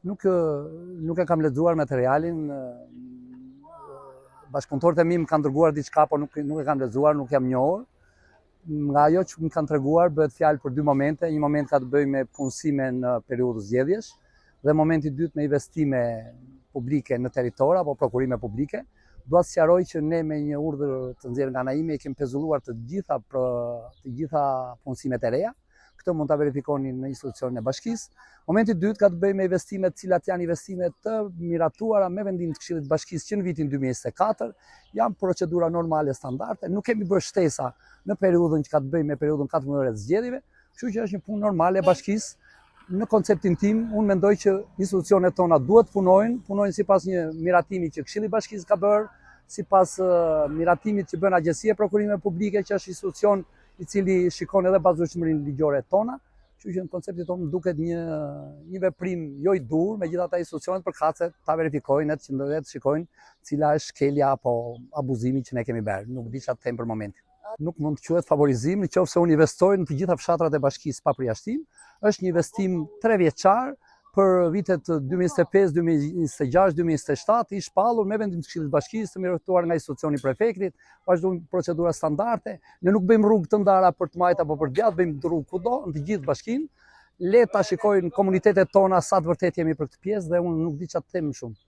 Nuk e kam lexuar materialin. Bashkëpunëtorët e mi më kanë dërguar diçka, por nuk e kam lexuar, nuk jam njohur. Nga ajo që më kanë treguar bëhet fjalë për dy momente. Një moment ka të bëjë me punësime në periudhë zgjedhjesh dhe momenti i dytë me investime publike në territor apo prokurime publike. Dua të sqaroj që ne me një urdhër të nxjerrë nga ana ime kemi pezulluar të gjitha punësimet e reja. Këtë mund ta verifikoni në institucionin e bashkisë. Momenti i dytë ka të bëjë me investimet, të cilat janë investime të miratuara me vendimin të Këshillit të Bashkisë që në vitin 2024 janë procedura normale standarde. Nuk kemi bërë shtesa në periudhën që ka të bëjë me periudhën 14 të zgjedhjeve, kështu që është një punë normale e bashkisë. Në konceptin tim, unë mendoj që institucionet tona duhet punojnë sipas një miratimi që Këshilli i Bashkisë ka bërë, sipas miratimit që bën Agjencia e Prokurimeve Publike, që është institucion i cili shikon edhe bazueshmërinë ligjore tona, kështu që në konceptin tonë duket një veprim jo i dur, megjithatë institucionet përkatëse ta verifikojnë, të shikojnë cila është shkelja apo abuzimi që ne kemi bërë. Nuk di çfarë të them për momentin. Nuk mund të quhet favorizim, nëse unë investoj në të gjitha fshatrat e bashkisë pa përjashtim. Është një investim 3 vjeçar për vitet 2025, 2026, 2027, i shpallur me vendim të Këshillit të Bashkisë, të miratuar nga institucioni i prefektit, vazhdojmë procedura standarde. Ne nuk bëjmë rrugë të ndara për të majt apo për të djathtë, bëjmë rrugë kudo, në të gjithë bashkinë. Le ta shikojnë komunitetet tona sa të vërtet jemi për këtë pjesë dhe unë nuk di çfarë të them më shumë.